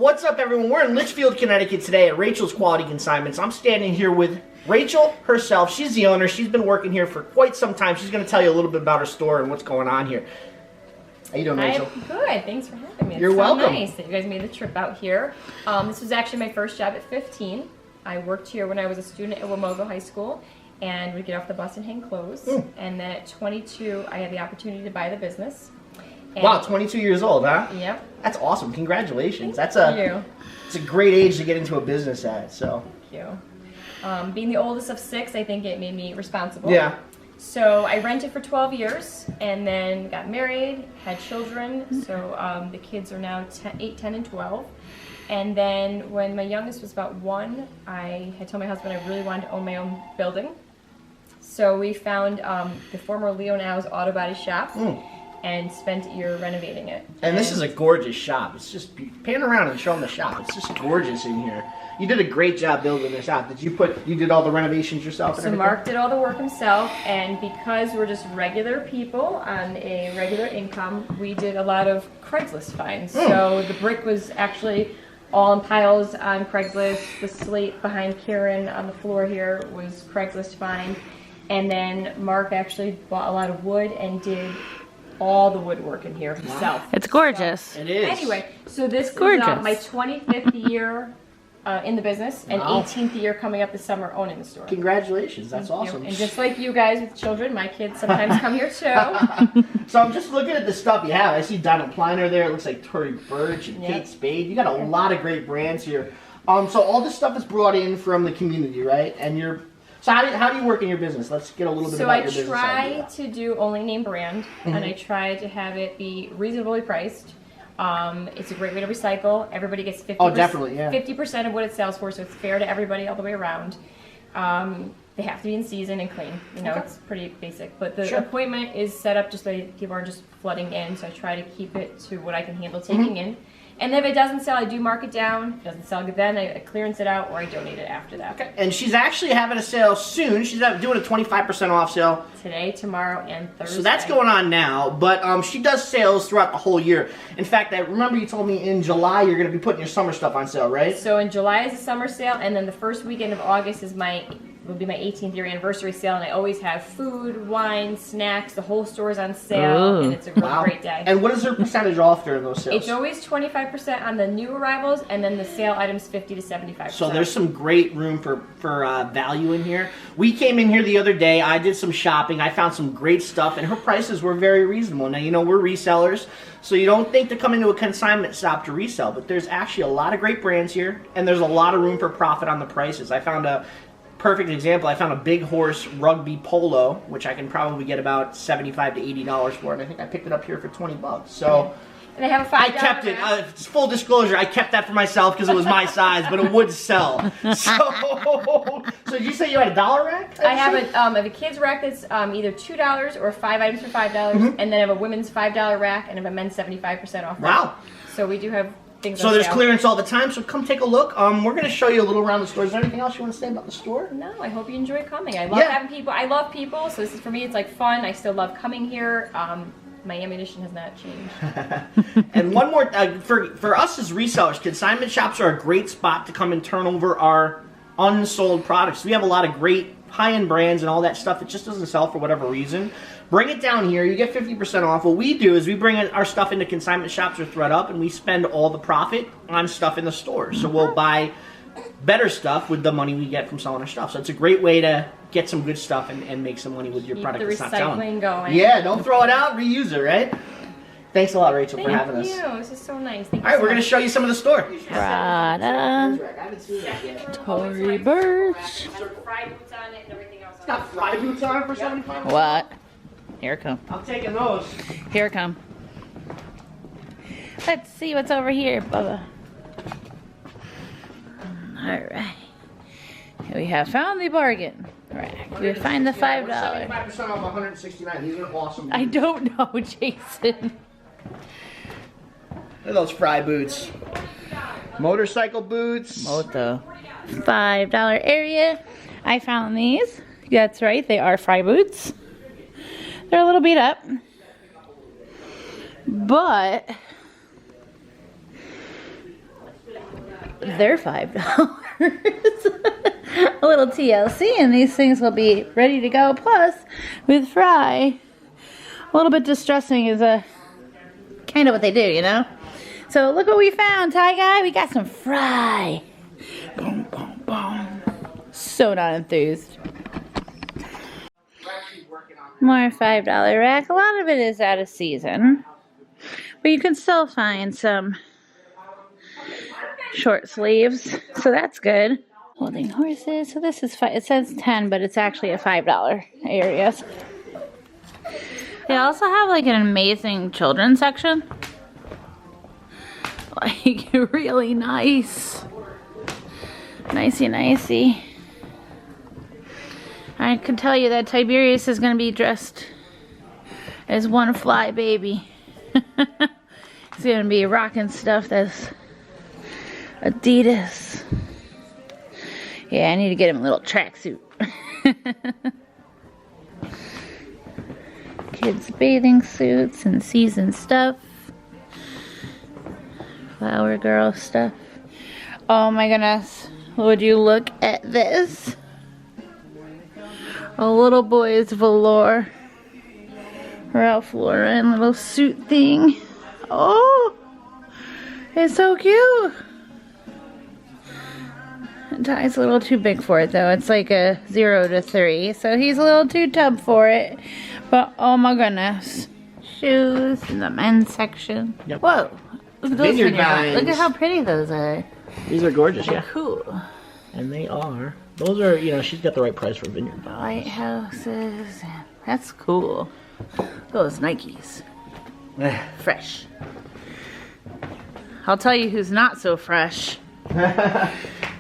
What's up, everyone? We're in Litchfield, Connecticut today at Rachel's Quality Consignments. I'm standing here with Rachel herself. She's the owner. She's been working here for quite some time. She's going to tell you a little bit about her store and what's going on here. How you doing, Rachel? I'm good. Thanks for having me. You're welcome. Nice that you guys made the trip out here. This was actually my first job at 15. I worked here when I was a student at Wamogo High School, and we'd get off the bus and hang clothes. And then at 22, I had the opportunity to buy the business. And wow, 22 years old, huh? Yep. That's awesome. Congratulations. Thank you. It's a great age to get into a business at. So. Thank you. Being the oldest of 6, I think it made me responsible. Yeah. So I rented for 12 years and then got married, had children. So the kids are now 8, 10, and 12. And then when my youngest was about 1, I had told my husband I really wanted to own my own building. So we found the former Leonau's auto body shop and spent a year renovating it. And this is a gorgeous shop. It's just, pan around and show them the shop. It's just gorgeous in here. You did a great job building this out. You did all the renovations yourself? So Mark did all the work himself, and because we're just regular people on a regular income, we did a lot of Craigslist finds. So the brick was actually all in piles on Craigslist. The slate behind Karen on the floor here was Craigslist find. And then Mark actually bought a lot of wood and did all the woodwork in here himself. It's gorgeous. So, it is. Anyway, so this is gorgeous. my 25th year in the business and 18th year coming up this summer owning the store. Congratulations. That's awesome. And just like you guys with children, my kids sometimes come here too. So I'm just looking at the stuff you have. I see Donald Pliner there. It looks like Tory Burch and Kate Spade. You got a lot of great brands here. So all this stuff is brought in from the community, right? And so how do you work in your business? Let's get a little bit about your business. So I try to do only name brand, and I try to have it be reasonably priced. It's a great way to recycle. Everybody gets 50%, oh, definitely, yeah. 50% of what it sells for, so it's fair to everybody all the way around. They have to be in season and clean. You know, it's pretty basic. But the appointment is set up just so people aren't just flooding in, so I try to keep it to what I can handle taking in. And if it doesn't sell, I do mark it down. If it doesn't sell, then I clearance it out or I donate it after that. Okay. And she's actually having a sale soon. She's doing a 25% off sale. Today, tomorrow, and Thursday. So that's going on now, but she does sales throughout the whole year. In fact, I remember you told me in July you're going to be putting your summer stuff on sale, right? So in July is a summer sale, and then the first weekend of August will be my 18th year anniversary sale, and I always have food, wine, snacks, the whole store's on sale, and it's a really great day. And what is her percentage off during those sales? It's always 25% on the new arrivals, and then the sale items 50 to 75%. So there's some great room for value in here. We came in here the other day, I did some shopping, I found some great stuff, and her prices were very reasonable. Now, you know, we're resellers, so you don't think to come into a consignment shop to resell, but there's actually a lot of great brands here, and there's a lot of room for profit on the prices. I found a perfect example. I found a Big Horse rugby polo, which I can probably get about $75 to $80 for, and I think I picked it up here for 20 bucks. So and they have a $5 I kept it. Full disclosure, I kept that for myself because it was my size, but it would sell. So did you say you had a dollar rack? I have a kids rack that's either $2 or 5 items for $5, and then I have a women's $5 rack and I have a men's 75% off rack. Wow. So we do have things so on there's sale. Clearance all the time, so come take a look. We're going to show you a little around the store. Is there anything else you want to say about the store? No, I hope you enjoy coming. I love having people. I love people, so this is, for me, it's like fun. I still love coming here. My ammunition has not changed. And one more, for us as resellers, consignment shops are a great spot to come and turn over our unsold products. We have a lot of great high-end brands and all that stuff that just doesn't sell for whatever reason. Bring it down here. You get 50% off. What we do is we bring our stuff into consignment shops or ThredUp, and we spend all the profit on stuff in the store. So we'll buy better stuff with the money we get from selling our stuff. So it's a great way to get some good stuff and make some money with your product that's not selling. Keep the recycling going. Yeah, don't throw it out. Reuse it, right? Thanks a lot, Rachel, for having us. Thank you. This is so nice. Thank you. All right, we're going to show you some of the store. Prada, Tory Burch. Frye boots on it and everything else. It's got Frye boots on it for $75. What? Here it come. I'm taking those. Here it come. Let's see what's over here, Bubba. Alright. We have found the bargain. Right. We find the $5. 75% off $169. These are awesome. I don't know, Jason. Look at those Frye boots. Motorcycle boots. Moto. $5 area. I found these. That's right, they are Frye boots. They're a little beat up. But they're $5. A little TLC, and these things will be ready to go. Plus, with Frye, a little bit distressing is kind of what they do, you know? So look what we found, Ty Guy. We got some Frye. Boom, boom, boom. So not enthused. More $5 rack. A lot of it is out of season, but you can still find some short sleeves, so that's good. Holding horses. So this is it says 10, but it's actually a $5 area. They also have like an amazing children's section. Like really nice. Nicey nicey. I can tell you that Tiberius is going to be dressed as one fly baby. He's going to be rocking stuff that's Adidas. Yeah, I need to get him a little tracksuit. Kids' bathing suits and season stuff. Flower girl stuff. Oh my goodness. Would you look at this? A little boy's velour. Ralph Lauren little suit thing. Oh! It's so cute! Ty's a little too big for it though. It's like a 0 to 3. So he's a little too tub for it. But oh my goodness. Shoes in the men's section. Yep. Whoa. Look at those Vineyard figures. vines. Look at how pretty those are. These are gorgeous, yeah. Cool. And they are. Those are, you know, she's got the right price for Vineyard. Lighthouses. That's cool. Those Nikes. Fresh. I'll tell you who's not so fresh.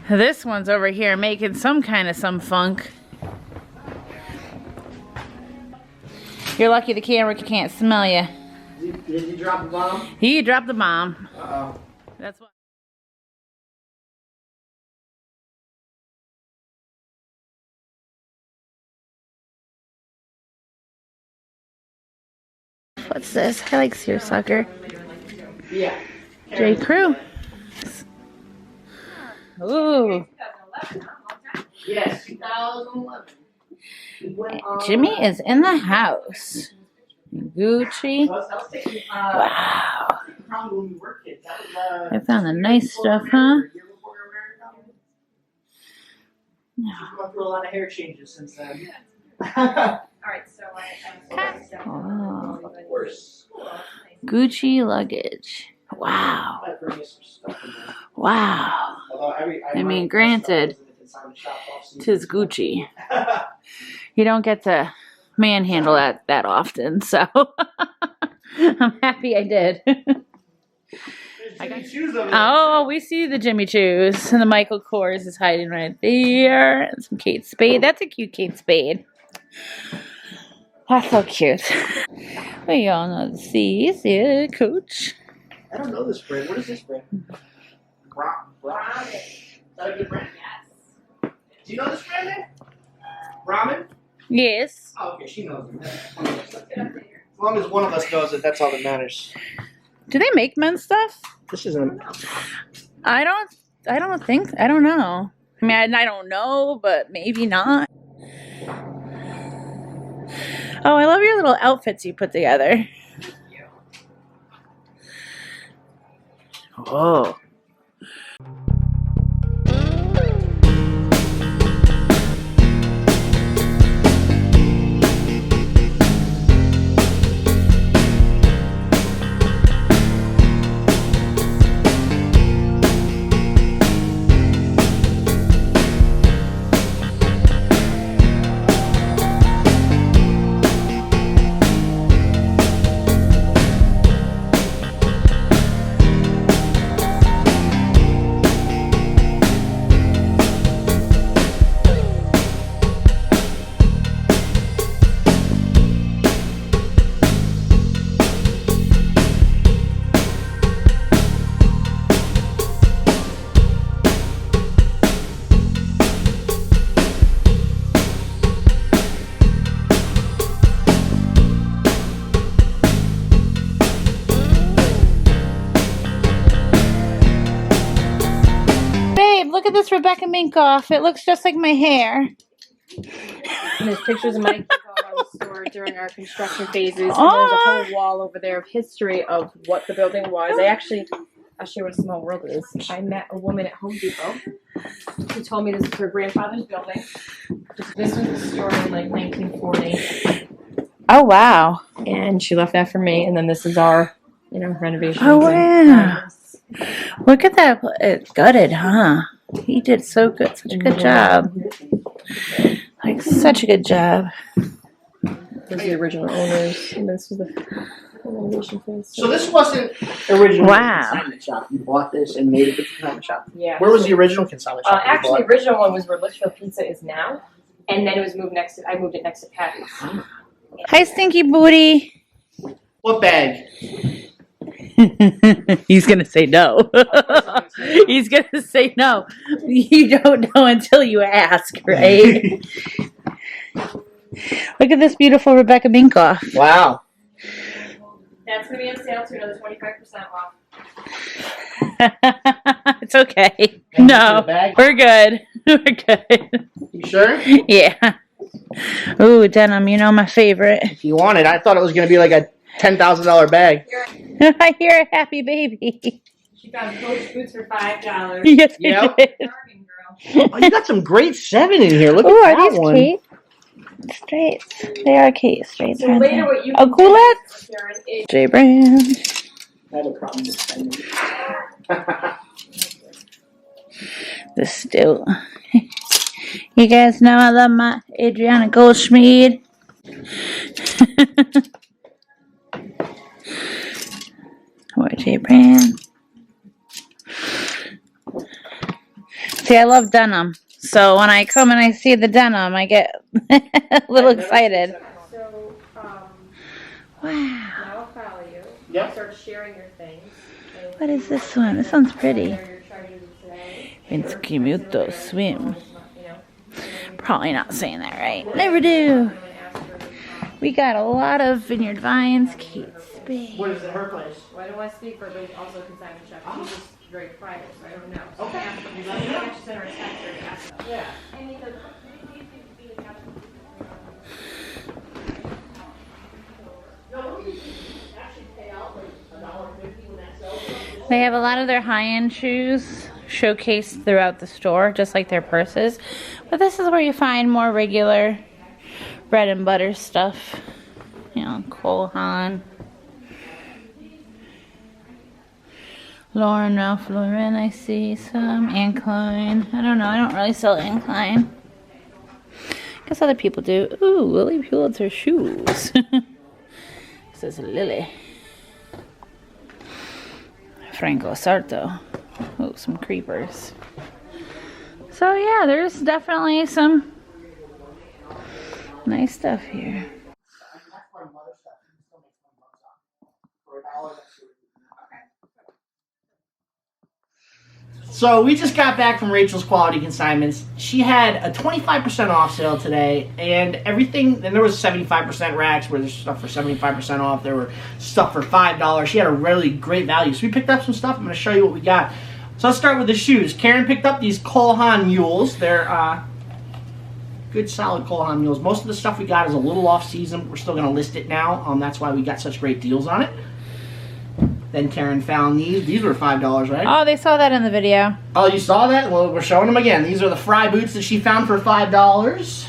This one's over here making some kind of some funk. You're lucky the camera can't smell you. Did you drop the bomb? He dropped the bomb. Uh-oh. That's what. What's this? I like seersucker. Yeah. J. Crew. Ooh. Yes, 2011. Jimmy is in the house. Gucci. Wow. I found the nice stuff, huh? She's gone through a lot of hair changes since then. Alright, so Oh. Gucci luggage. Wow. Wow. I mean, granted, 'tis Gucci. You don't get to manhandle that often, so I'm happy I did. Oh, we see the Jimmy Choos, and the Michael Kors is hiding right there, and some Kate Spade. That's a cute Kate Spade. That's so cute. We all know the C's. Yeah, Coach. I don't know this brand. What is this brand? Ramen. Is that a good brand? Yes. Do you know this brand name? Ramen? Yes. Oh, okay. She knows it. As long as one of us knows it, that's all that matters. Do they make men's stuff? This isn't. I don't think. I don't know. I mean, I don't know, but maybe not. Oh, I love your little outfits you put together. Oh. look at this Rebecca Minkoff. It looks just like my hair. And there's pictures of my kids all around the store during our construction phases. And there's a whole wall over there of history of what the building was. I'll show you what a small world it is. I met a woman at Home Depot who told me this was her grandfather's building. This was the store in like 1940. Oh, wow. And she left that for me. And then this is our, renovation. Oh, wow. Look at that. It's gutted, huh? He did so good. Such a good job. Like, such a good job. Those are the original owners. And this was the renovation phase. So this wasn't originally Wow. a consignment shop. You bought this and made it a consignment shop. Yeah. Where was the original consignment shop? Actually, the original one was where Litchfield Pizza is now. And then it was moved I moved it next to Patty's. Hi, Stinky Booty. What bag? He's going to say no. He's going to say no. You don't know until you ask, right? Look at this beautiful Rebecca Minkoff. Wow. That's going to be on sale too, another 25% off. It's okay. And No, the bag? we're good. We're good. You sure? Yeah. Ooh, denim, my favorite. If you want it, I thought it was going to be like a $10,000 bag. I hear a happy baby. She found Coach boots for $5. Yes, Yep. you did. Bargain, girl. Oh, you got some great 7 in here. Look Ooh, at are that these one. Kate straights? They are Kate straights. So aren't later, they? what you Oh, can do, coolette. Karen, is J Brand. I have a problem with spending. The still. You guys know I love my Adriana Goldschmied. Or J Brand. See, I love denim. So when I come and I see the denim, I get a little excited. So, Wow. now I'll follow you. Yep. Start sharing your things. What is this one? This one's pretty. Your charges today. Vinskimiuto swim. Probably not saying that right. Never do. We got a lot of Vineyard Vines. Kate Spade. What is it, her place? Well, I don't want to speak for, but it's also a consignment shop. She's just very private, so I don't know. So Okay. I should send her a text or a ask her. Yeah. I mean, They have a lot of their high-end shoes showcased throughout the store, just like their purses. But this is where you find more regular bread and butter stuff. Cole Haan. Lauren, Ralph Lauren, I see some. Anne Klein. I don't know. I don't really sell Anne Klein. I guess other people do. Ooh, Lily Pulitzer shoes. This is Lily. Franco Sarto. Oh, some creepers. So yeah, there's definitely some nice stuff here. So we just got back from Rachel's Quality Consignments. She had a 25% off sale today, and everything, and there was 75% racks where there's stuff for 75% off. There were stuff for $5. She had a really great value. So we picked up some stuff. I'm going to show you what we got. So let's start with the shoes. Karen picked up these Cole Haan mules. They're good, solid Cole Haan mules. Most of the stuff we got is a little off season. We're still going to list it now. That's why we got such great deals on it. Then Karen found these. These were $5, right? Oh, they saw that in the video. Oh, you saw that? Well, we're showing them again. These are the Frye boots that she found for $5.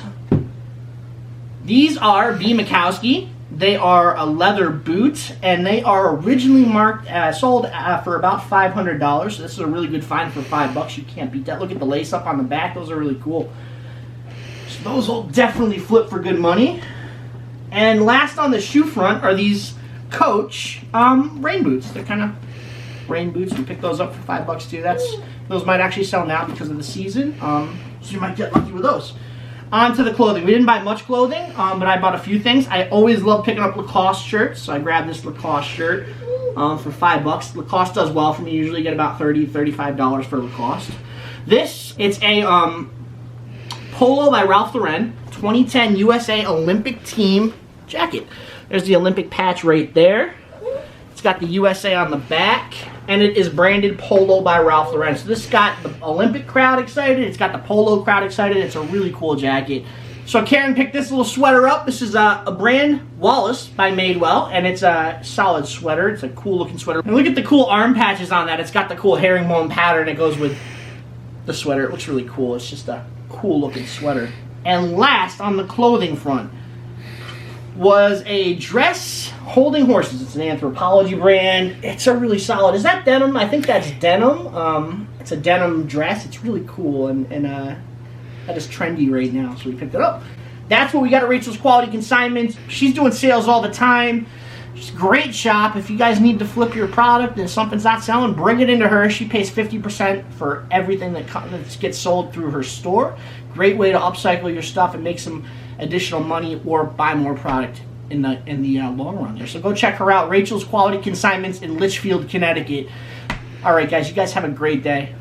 These are B. Mikowski. They are a leather boot, and they are originally sold for about $500. So this is a really good find for $5. You can't beat that. Look at the lace up on the back. Those are really cool. So those will definitely flip for good money. And last on the shoe front are these Coach rain boots. They're kind of rain boots. We picked those up for $5 too. Those might actually sell now because of the season. So you might get lucky with those. On to the clothing. We didn't buy much clothing, but I bought a few things. I always love picking up Lacoste shirts, so I grabbed this Lacoste shirt for $5. Lacoste does well for me. You usually get about $30, $35 for Lacoste. It's a polo by Ralph Lauren, 2010 USA Olympic Team jacket. There's the Olympic patch right there. It's got the USA on the back, and it is branded Polo by Ralph Lauren. So this got the Olympic crowd excited. It's got the Polo crowd excited. It's a really cool jacket. So Karen picked this little sweater up. This is a brand, Wallace by Madewell, and it's a solid sweater. It's a cool looking sweater. And look at the cool arm patches on that. It's got the cool herringbone pattern that goes with the sweater. It looks really cool. It's just a cool looking sweater. And last on the clothing front was a dress holding horses. It's an Anthropology brand. It's a really solid. Is that denim? I think that's denim. It's a denim dress. It's really cool and that is trendy right now, so we picked it up. That's what we got at Rachel's Quality Consignment. She's doing sales all the time. She's a great shop. If you guys need to flip your product and something's not selling, bring it into her. She pays 50% for everything that gets sold through her store. Great way to upcycle your stuff and make some additional money or buy more product in the long run there. So go check her out. Rachel's Quality Consignments in Litchfield, Connecticut. All right, guys, you guys have a great day.